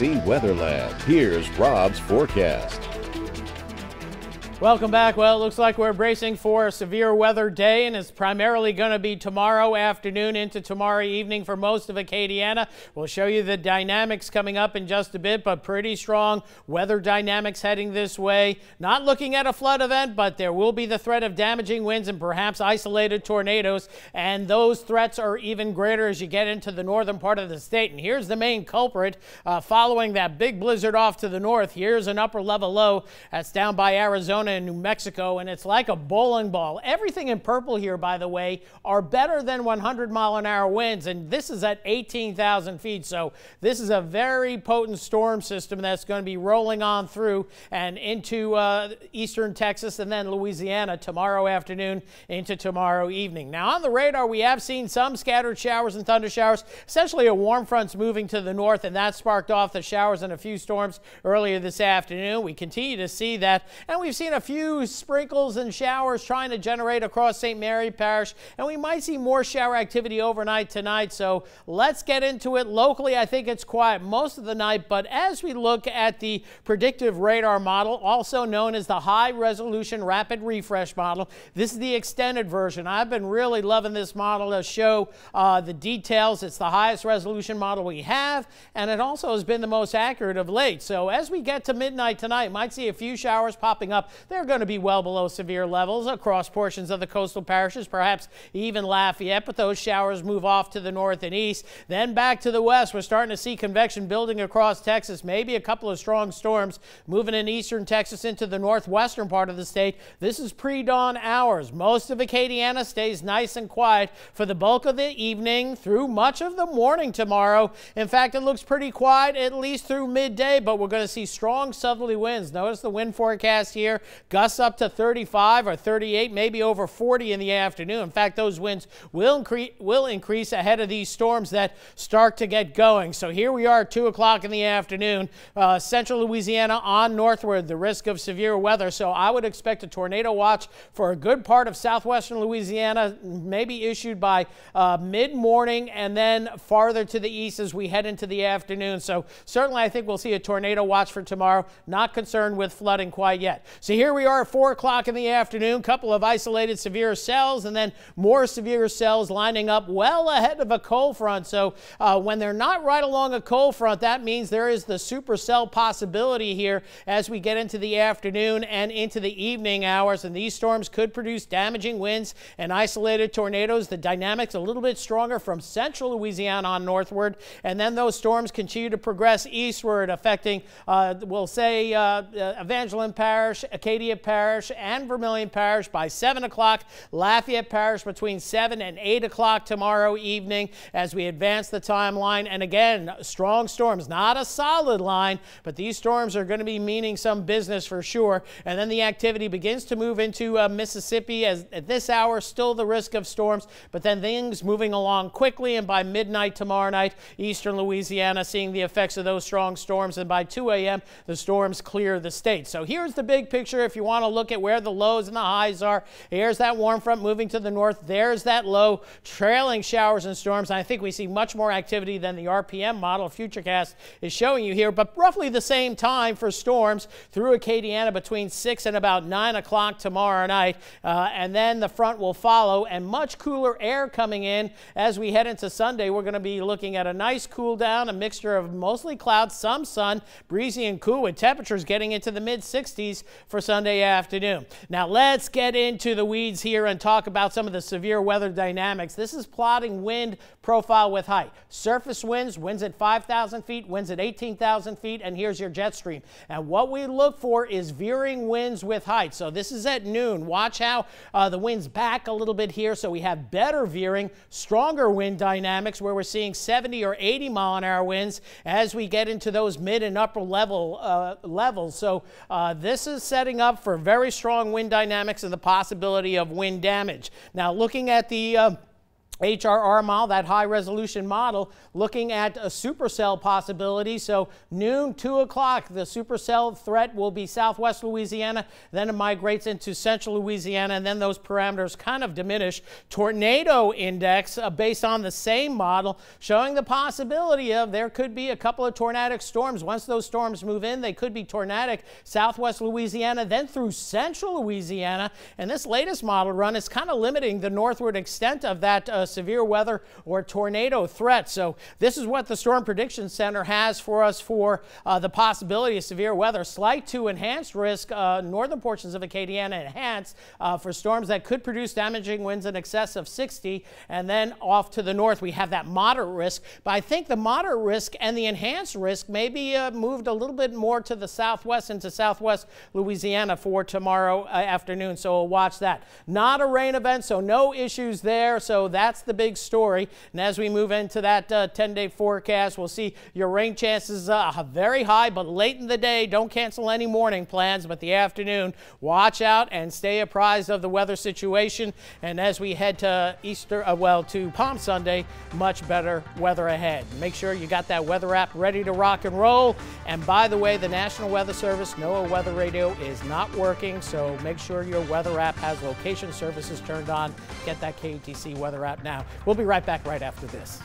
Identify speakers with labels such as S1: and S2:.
S1: Weather Lab. Here's Rob's forecast.
S2: Welcome back. Well, it looks like we're bracing for a severe weather day, and it's primarily going to be tomorrow afternoon into tomorrow evening for most of Acadiana. We'll show you the dynamics coming up in just a bit, but pretty strong weather dynamics heading this way. Not looking at a flood event, but there will be the threat of damaging winds and perhaps isolated tornadoes, and those threats are even greater as you get into the northern part of the state. And here's the main culprit following that big blizzard off to the north. Here's an upper level low that's down by Arizona in New Mexico, and it's like a bowling ball. Everything in purple here, by the way, are better than 100-mile-an-hour winds, and this is at 18,000 feet. So this is a very potent storm system that's going to be rolling on through and into eastern Texas and then Louisiana tomorrow afternoon into tomorrow evening. Now on the radar, we have seen some scattered showers and thunder showers. Essentially a warm front's moving to the north, and that sparked off the showers and a few storms earlier this afternoon. We continue to see that, and we've seen a few sprinkles and showers trying to generate across St. Mary Parish, and we might see more shower activity overnight tonight. So let's get into it. Locally, I think it's quiet most of the night, but as we look at the predictive radar model, also known as the high resolution rapid refresh model, this is the extended version. I've been really loving this model to show the details. It's the highest resolution model we have, and it also has been the most accurate of late. So as we get to midnight tonight, might see a few showers popping up. They're going to be well below severe levels across portions of the coastal parishes, perhaps even Lafayette, but those showers move off to the north and east. Then back to the west, we're starting to see convection building across Texas, maybe a couple of strong storms moving in eastern Texas into the northwestern part of the state. This is pre-dawn hours. Most of Acadiana stays nice and quiet for the bulk of the evening through much of the morning tomorrow. In fact, it looks pretty quiet at least through midday, but we're going to see strong southerly winds. Notice the wind forecast here. Gusts up to 35 or 38, maybe over 40 in the afternoon. In fact, those winds will increase ahead of these storms that start to get going. So here we are at 2 o'clock in the afternoon, central Louisiana on northward, the risk of severe weather. So I would expect a tornado watch for a good part of southwestern Louisiana, maybe issued by mid-morning and then farther to the east as we head into the afternoon. So certainly I think we'll see a tornado watch for tomorrow. Not concerned with flooding quite yet. So here we are at 4 o'clock in the afternoon, couple of isolated severe cells and then more severe cells lining up well ahead of a cold front. So when they're not right along a cold front, that means there is the supercell possibility here as we get into the afternoon and into the evening hours, and these storms could produce damaging winds and isolated tornadoes. The dynamics a little bit stronger from central Louisiana on northward, and then those storms continue to progress eastward, affecting we'll say Evangeline Parish, Acadia Parish, and Vermilion Parish by 7 o'clock, Lafayette Parish between 7 and 8 o'clock tomorrow evening as we advance the timeline. And again, strong storms, not a solid line, but these storms are going to be meaning some business for sure. And then the activity begins to move into Mississippi as at this hour, still the risk of storms, but then things moving along quickly, and by midnight tomorrow night, eastern Louisiana seeing the effects of those strong storms, and by 2 a.m. the storms clear the state. So here's the big picture if you want to look at where the lows and the highs are. Here's that warm front moving to the north. There's that low, trailing showers and storms. And I think we see much more activity than the RPM model Futurecast is showing you here, but roughly the same time for storms through Acadiana between 6 and about 9 o'clock tomorrow night. And then the front will follow, and much cooler air coming in as we head into Sunday. We're going to be looking at a nice cool down, a mixture of mostly clouds, some sun, breezy and cool, with temperatures getting into the mid-60s for Sunday afternoon. Now let's get into the weeds here and talk about some of the severe weather dynamics. This is plotting wind profile with height. Surface winds, winds at 5,000 feet, winds at 18,000 feet, and here's your jet stream. And what we look for is veering winds with height. So this is at noon. Watch how the wind's back a little bit here, so we have better veering, stronger wind dynamics where we're seeing 70 or 80 mile-an-hour winds as we get into those mid and upper levels. So this is setting up for very strong wind dynamics and the possibility of wind damage. Now looking at the HRR model, that high resolution model, looking at a supercell possibility. So noon, 2 o'clock, the supercell threat will be southwest Louisiana, then it migrates into central Louisiana, and then those parameters kind of diminish. Tornado index, based on the same model, showing the possibility of there could be a couple of tornadic storms. Once those storms move in, they could be tornadic southwest Louisiana, then through central Louisiana. And this latest model run is kind of limiting the northward extent of that severe weather or tornado threat. So this is what the Storm Prediction Center has for us for the possibility of severe weather. Slight to enhanced risk, northern portions of Acadiana enhanced for storms that could produce damaging winds in excess of 60. And then off to the north, we have that moderate risk. But I think the moderate risk and the enhanced risk may be moved a little bit more to the southwest into southwest Louisiana for tomorrow afternoon. So we'll watch that. Not a rain event, so no issues there. So that's the big story. And as we move into that 10-day forecast, we'll see your rain chances very high, but late in the day, don't cancel any morning plans, but the afternoon, watch out and stay apprised of the weather situation. And as we head to to Palm Sunday, much better weather ahead. Make sure you got that weather app ready to rock and roll. And by the way, the National Weather Service NOAA Weather Radio is not working, so make sure your weather app has location services turned on. Get that KATC weather app now. We'll be right back right after this.